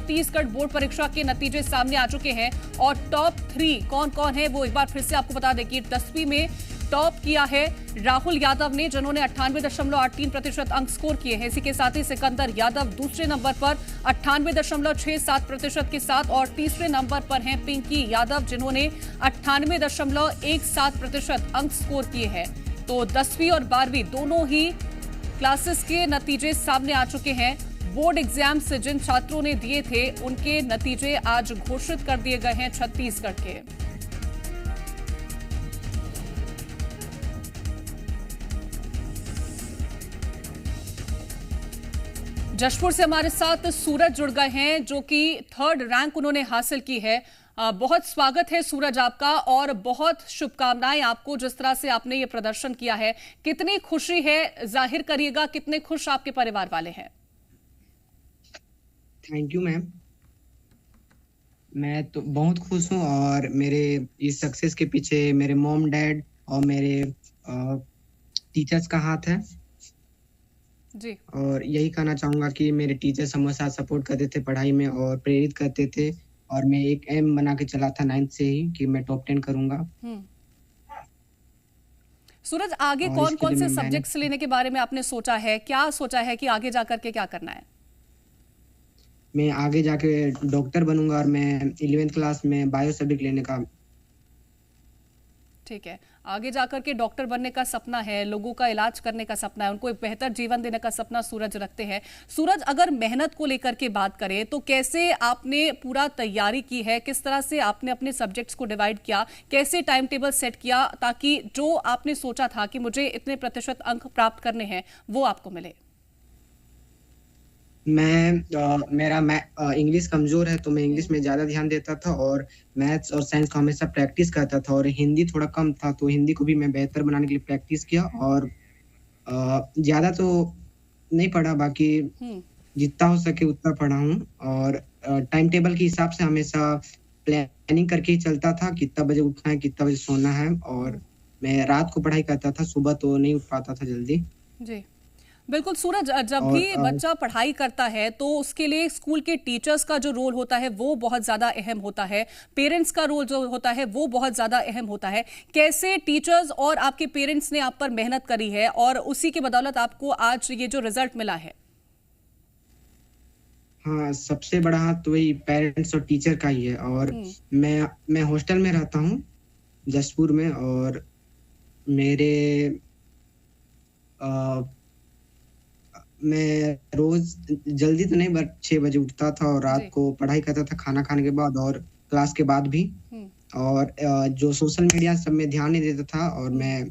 Chhattisgarh board परीक्षा के नतीजे सामने आ चुके हैं और टॉप 3 कौन कौन है वो एक बार फिर से आपको बता दें कि 10वीं में टॉप किया है राहुल यादव ने, जिन्होंने 98.83% अंक स्कोर किए हैं। इसी के साथ ही सिकंदर यादव दूसरे नंबर पर 98.67% के साथ और तीसरे नंबर पर हैं पिंकी यादव, जिन्होंने 98.17% अंक स्कोर किए हैं। तो 10वीं और 12वीं दोनों ही क्लासेस के नतीजे सामने आ चुके हैं। बोर्ड एग्जाम्स जिन छात्रों ने दिए थे उनके नतीजे आज घोषित कर दिए गए हैं छत्तीसगढ़ के। जशपुर से हमारे साथ सूरज जुड़ गए हैं, जो कि 3rd रैंक उन्होंने हासिल की है। बहुत स्वागत है सूरज आपका और बहुत शुभकामनाएं आपको, जिस तरह से आपने ये प्रदर्शन किया है। कितनी खुशी है, जाहिर करिएगा कितने खुश आपके परिवार वाले हैं। थैंक यू मैम, मैं तो बहुत खुश हूँ और मेरे इस सक्सेस के पीछे मेरे मॉम डैड और मेरे टीचर्स का हाथ है जी। और यही कहना चाहूंगा कि मेरे टीचर्स हमारे साथ सपोर्ट करते थे पढ़ाई में और प्रेरित करते थे और मैं एक एम बना के चला था 9th से ही कि मैं टॉप 10 करूंगा। सूरज, आगे कौन कौन से सब्जेक्ट्स लेने के बारे में आपने सोचा है? क्या सोचा है कि आगे जाकर के क्या करना है? मैं आगे जाके डॉक्टर बनूंगा और मैं 11th क्लास में बायो सब्जेक्ट लेने का। ठीक है, आगे जाकर के डॉक्टर बनने का सपना है, लोगों का इलाज करने का सपना है, उनको एक बेहतर जीवन देने का सपना सूरज रखते हैं। सूरज, अगर मेहनत को लेकर के बात करें तो कैसे आपने पूरा तैयारी की है? किस तरह से आपने अपने सब्जेक्ट्स को डिवाइड किया? कैसे टाइम टेबल सेट किया ताकि जो आपने सोचा था कि मुझे इतने प्रतिशत अंक प्राप्त करने हैं वो आपको मिले? मेरा इंग्लिश कमजोर है तो मैं इंग्लिश में ज्यादा ध्यान देता था और मैथ्स और साइंस को हमेशा प्रैक्टिस करता था और हिंदी थोड़ा कम था तो हिंदी को भी मैं बेहतर बनाने के लिए प्रैक्टिस किया और ज्यादा तो नहीं पढ़ा, बाकी जितना हो सके उतना पढ़ा हूँ और टाइम टेबल के हिसाब से हमेशा प्लानिंग करके ही चलता था, कितना बजे उठना है कितना बजे सोना है और मैं रात को पढ़ाई करता था, सुबह तो नहीं उठ पाता था जल्दी। जी बिल्कुल सूरज, जब भी बच्चा पढ़ाई करता है तो उसके लिए स्कूल के टीचर्स का जो रोल होता है वो बहुत ज्यादा अहम होता है, पेरेंट्स का रोल जो होता है वो बहुत ज्यादा अहम होता है। कैसे टीचर्स और आपके पेरेंट्स ने आप पर मेहनत करी है और उसी की बदौलत आपको आज ये जो रिजल्ट मिला है? हाँ, सबसे बड़ा हाथ तो वही पेरेंट्स और टीचर का ही है और मैं हॉस्टल में रहता हूँ जशपुर में और मेरे मैं रोज जल्दी तो नहीं बट 6 बजे उठता था और रात को पढ़ाई करता था खाना खाने के बाद और क्लास के बाद भी और जो सोशल मीडिया सब में ध्यान नहीं देता था और मैं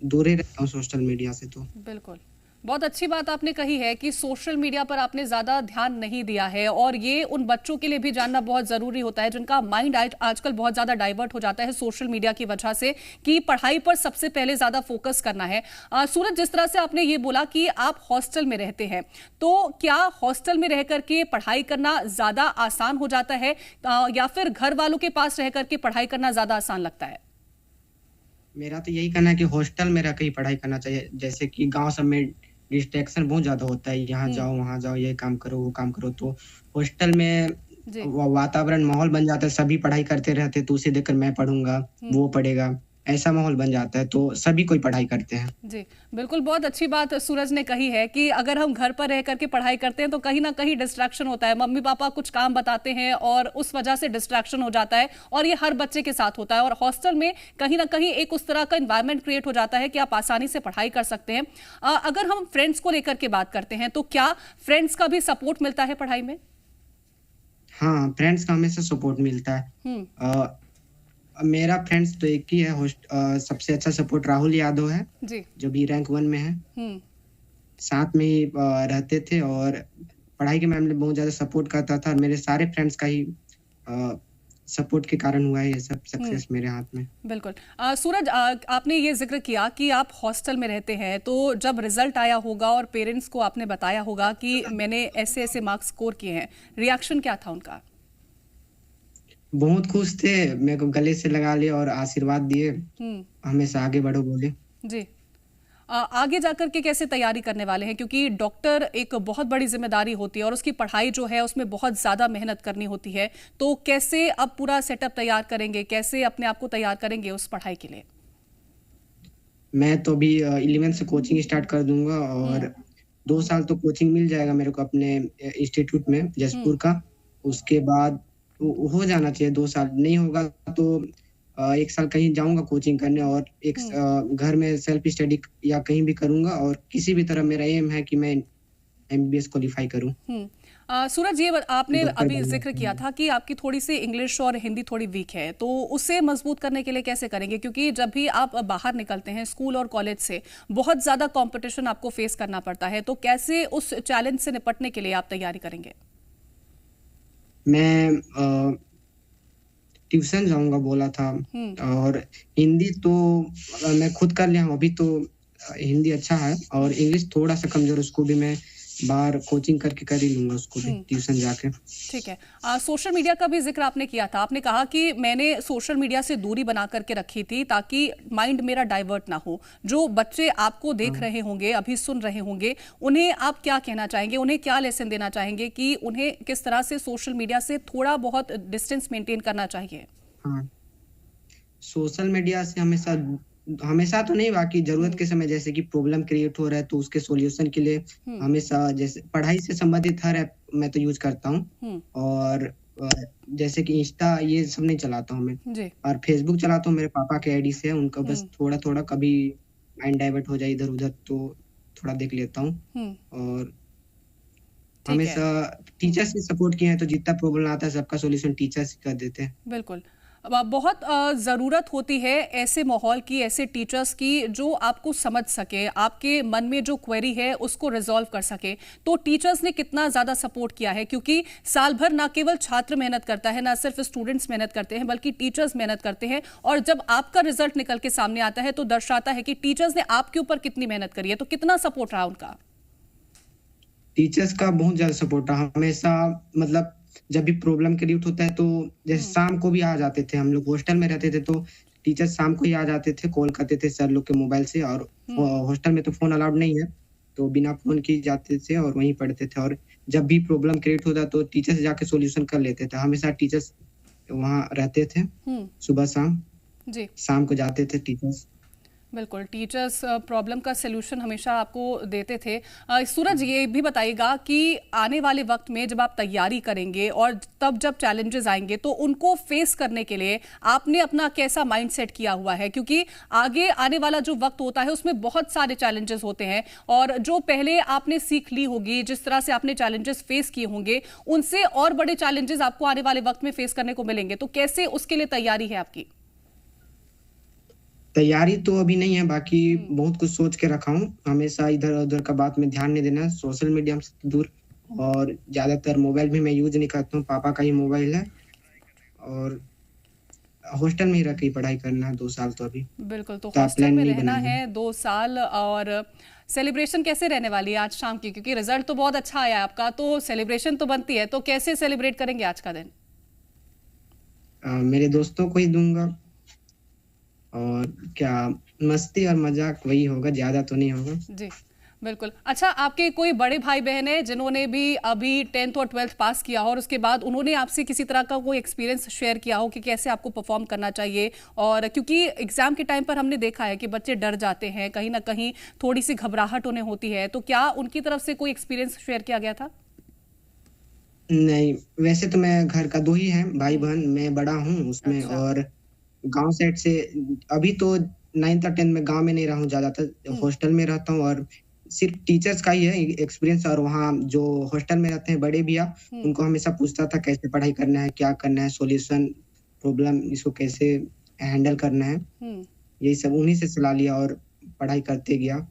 दूर ही रहता हूँ सोशल मीडिया से। तो बिल्कुल बहुत अच्छी बात आपने कही है कि सोशल मीडिया पर आपने ज्यादा ध्यान नहीं दिया है और ये उन बच्चों के लिए भी जानना बहुत जरूरी होता है जिनका माइंड आजकल बहुत ज्यादा डाइवर्ट हो जाता है सोशल मीडिया की वजह से, कि पढ़ाई पर सबसे पहले ज्यादा फोकस करना है। सूरज, जिस तरह से आपने ये बोला कि आप हॉस्टल में रहते हैं, तो क्या हॉस्टल में रह करके पढ़ाई करना ज्यादा आसान हो जाता है या फिर घर वालों के पास रह करके पढ़ाई करना ज्यादा आसान लगता है? मेरा तो यही कहना है कि हॉस्टल में रह के ही पढ़ाई करना चाहिए, जैसे कि गांव सब में डिस्ट्रैक्शन बहुत ज्यादा होता है, यहाँ जाओ वहां जाओ, ये काम करो वो काम करो, तो हॉस्टल में वातावरण माहौल बन जाता है, सभी पढ़ाई करते रहते तो उसे देखकर मैं पढ़ूंगा वो पढ़ेगा, ऐसा माहौल बन जाता है तो सभी कोई पढ़ाई करते हैं। जी बिल्कुल, बहुत अच्छी बात सूरज ने कही है कि अगर हम घर पर रह करके पढ़ाई करते हैं तो कहीं ना कहीं डिस्ट्रैक्शन होता है, मम्मी पापा कुछ काम बताते हैं और उस वजह से डिस्ट्रैक्शन हो जाता है और ये हर बच्चे के साथ होता है। और हॉस्टल में कहीं ना कहीं एक उस तरह का एनवायरनमेंट क्रिएट हो जाता है कि आप आसानी से पढ़ाई कर सकते हैं। अगर हम फ्रेंड्स को लेकर के बात करते हैं तो क्या फ्रेंड्स का भी सपोर्ट मिलता है पढ़ाई में? हाँ, फ्रेंड्स का हमेशा सपोर्ट मिलता है। मेरा फ्रेंड्स तो एक ही है, सबसे अच्छा सपोर्ट राहुल यादव है जी, जो भी रैंक 1 में है। साथ में ही रहते थे और पढ़ाई के मामले में बहुत ज्यादा सपोर्ट करता था और मेरे सारे फ्रेंड्स का ही सपोर्ट के कारण हुआ है ये सब सक्सेस मेरे हाथ में। बिल्कुल। सूरज, आपने ये जिक्र किया कि आप हॉस्टल में रहते हैं, तो जब रिजल्ट आया होगा और पेरेंट्स को आपने बताया होगा कि मैंने ऐसे ऐसे मार्क्स स्कोर किए हैं, रिएक्शन क्या था उनका? बहुत खुश थे, मेरे को गले से लगा लिया और आशीर्वाद दिए, हमेशा आगे बढ़ो बोले। जी, आगे जाकर के कैसे तैयारी करने वाले हैं, क्योंकि डॉक्टर एक बहुत बड़ी जिम्मेदारी होती है और उसकी पढ़ाई जो है उसमें बहुत ज्यादा मेहनत करनी होती है, तो कैसे अब पूरा सेटअप तैयार करेंगे, कैसे अपने आप को तैयार करेंगे उस पढ़ाई के लिए? मैं तो अभी 11th से कोचिंग स्टार्ट कर दूंगा और 2 साल तो कोचिंग मिल जाएगा मेरे को अपने इंस्टीट्यूट में जसपुर का। उसके बाद हो जाना चाहिए, 2 साल नहीं होगा तो 1 साल कहीं जाऊंगा कोचिंग करने और घर में सेल्फ स्टडी या कहीं भी करूंगा और किसी भी तरह मेरा एम है कि मैं एमबीबीएस क्वालिफाई करूं। सूरज, ये आपने डॉक्टर अभी बनना जिक्र किया था कि आपकी थोड़ी सी इंग्लिश और हिंदी थोड़ी वीक है, तो उसे मजबूत करने के लिए कैसे करेंगे? क्योंकि जब भी आप बाहर निकलते हैं स्कूल और कॉलेज से, बहुत ज्यादा कंपटीशन आपको फेस करना पड़ता है, तो कैसे उस चैलेंज से निपटने के लिए आप तैयारी करेंगे? मैं ट्यूशन जाऊंगा बोला था और हिंदी तो मैं खुद कर लिया हूँ अभी तो। हिंदी अच्छा है और इंग्लिश थोड़ा सा कमजोर, उसको भी मैं बाहर कोचिंग करके कर ही लूंगा, उसको भी ट्यूशन जाके। ठीक है। सोशल मीडिया का भी जिक्र आपने किया था, आपने कहा कि मैंने सोशल मीडिया से दूरी बना करके रखी थी ताकि माइंड मेरा डाइवर्ट ना हो। जो बच्चे आपको देख रहे होंगे, अभी सुन रहे होंगे, उन्हें आप क्या कहना चाहेंगे, उन्हें क्या लेसन देना चाहेंगे कि उन्हें किस तरह से सोशल मीडिया से थोड़ा बहुत डिस्टेंस मेंटेन करना चाहिए? हाँ, सोशल मीडिया से हमेशा हमेशा तो नहीं, बाकी जरूरत के समय जैसे कि प्रॉब्लम क्रिएट हो रहा है तो उसके सॉल्यूशन के लिए हमेशा, जैसे पढ़ाई से संबंधित हर ऐप मैं तो यूज करता हूँ। और जैसे कि इंस्टा ये सब नहीं चलाता हूँ मैं, और फेसबुक चलाता हूँ मेरे पापा के आईडी से, उनका बस थोड़ा थोड़ा कभी माइंड डाइवर्ट हो जाए इधर उधर तो थोड़ा देख लेता हूँ। और हमेशा टीचर्स की सपोर्ट किए हैं तो जितना प्रॉब्लम आता है सबका सॉल्यूशन टीचर्स कर देते हैं। बिल्कुल, बहुत ज़रूरत होती है ऐसे माहौल की, ऐसे टीचर्स की जो आपको समझ सके, आपके मन में जो क्वेरी है उसको रिजॉल्व कर सके। तो टीचर्स ने कितना ज़्यादा सपोर्ट किया है? क्योंकि साल भर ना केवल छात्र मेहनत करता है, ना सिर्फ स्टूडेंट्स मेहनत करते हैं, बल्कि टीचर्स मेहनत करते हैं। और जब आपका रिजल्ट निकल के सामने आता है तो दर्शाता है कि टीचर्स ने आपके ऊपर कितनी मेहनत करी है। तो कितना सपोर्ट रहा उनका? टीचर्स का बहुत ज्यादा सपोर्ट रहा हमेशा। मतलब जब भी प्रॉब्लम क्रिएट होता है तो जैसे शाम को भी आ जाते थे, हम लोग हॉस्टल में रहते थे तो टीचर्स शाम को ही आ जाते थे, कॉल करते थे सर लोग के मोबाइल से। और हॉस्टल में तो फोन अलाउड नहीं है तो बिना फोन के जाते थे और वहीं पढ़ते थे। और जब भी प्रॉब्लम क्रिएट होता तो टीचर्स जाके सॉल्यूशन कर लेते थे। हमेशा टीचर्स वहाँ रहते थे, सुबह शाम को जाते थे टीचर्स। बिल्कुल, टीचर्स प्रॉब्लम का सलूशन हमेशा आपको देते थे। सूरज, ये भी बताइएगा कि आने वाले वक्त में जब आप तैयारी करेंगे और तब जब चैलेंजेस आएंगे तो उनको फेस करने के लिए आपने अपना कैसा माइंडसेट किया हुआ है? क्योंकि आगे आने वाला जो वक्त होता है उसमें बहुत सारे चैलेंजेस होते हैं और जो पहले आपने सीख ली होगी, जिस तरह से आपने चैलेंजेस फेस किए होंगे, उनसे और बड़े चैलेंजेस आपको आने वाले वक्त में फेस करने को मिलेंगे। तो कैसे उसके लिए तैयारी है आपकी? तैयारी तो अभी नहीं है, बाकी बहुत कुछ सोच के रखा हूँ। हमेशा इधर उधर का बात में ध्यान नहीं देना, सोशल मीडिया से दूर, और ज्यादातर मोबाइल भी मैं यूज नहीं करता हूँ, पापा का ही मोबाइल है। और हॉस्टल में ही रह के पढ़ाई करना है 2 साल तो अभी। बिल्कुल, तो हॉस्टल में रहना है 2 साल। और सेलिब्रेशन कैसे रहने वाली है आज शाम की? क्योंकि रिजल्ट तो बहुत अच्छा आया है आपका, तो सेलिब्रेशन तो बनती है, तो कैसे सेलिब्रेट करेंगे आज का दिन? मेरे दोस्तों को ही दूंगा और क्या, मस्ती और मजाक वही होगा, ज्यादा तो नहीं होगा। जी बिल्कुल। अच्छा, आपके कोई बड़े भाई बहन है जिन्होंने भी अभी 10th और 12th पास किया हो और उसके बाद उन्होंने आपसे किसी तरह का कोई एक्सपीरियंस शेयर किया हो कि कैसे आपको परफॉर्म करना चाहिए? और क्योंकि एग्जाम के टाइम पर हमने देखा है कि बच्चे डर जाते हैं, कहीं ना कहीं थोड़ी सी घबराहट उन्हें होती है, तो क्या उनकी तरफ से कोई एक्सपीरियंस शेयर किया गया था? नहीं, वैसे तो मैं घर का 2 ही है भाई बहन, मैं बड़ा हूँ उसमें। अच्छा। और गांव साइड से अभी तो 9th और 10th में गांव में नहीं रहा हूँ, ज्यादातर हॉस्टल में रहता हूँ। और सिर्फ टीचर्स का ही है एक्सपीरियंस। और वहाँ जो हॉस्टल में रहते हैं बड़े भैया, उनको हमेशा पूछता था कैसे पढ़ाई करना है, क्या करना है, सॉल्यूशन प्रॉब्लम इसको कैसे हैंडल करना है, यही सब उन्हीं से सलाह लिया और पढ़ाई करते गया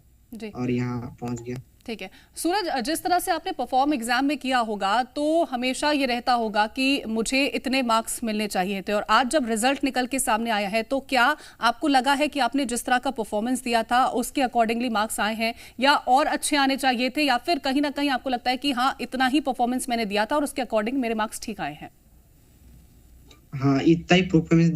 और यहाँ पहुंच गया। ठीक है सूरज, जिस तरह से आपने परफॉर्म एग्जाम में किया होगा तो हमेशा ये रहता होगा कि मुझे इतने मार्क्स मिलने चाहिए थे, और आज जब रिजल्ट निकल के सामने आया है तो क्या आपको लगा है कि आपने जिस तरह का परफॉर्मेंस दिया था उसके अकॉर्डिंगली मार्क्स आए हैं, या और अच्छे आने चाहिए थे, या फिर कहीं ना कहीं आपको लगता है कि हाँ इतना ही परफॉर्मेंस मैंने दिया था और उसके अकॉर्डिंग मेरे मार्क्स ठीक आए हैं? हाँ, इतना ही परफॉर्मेंस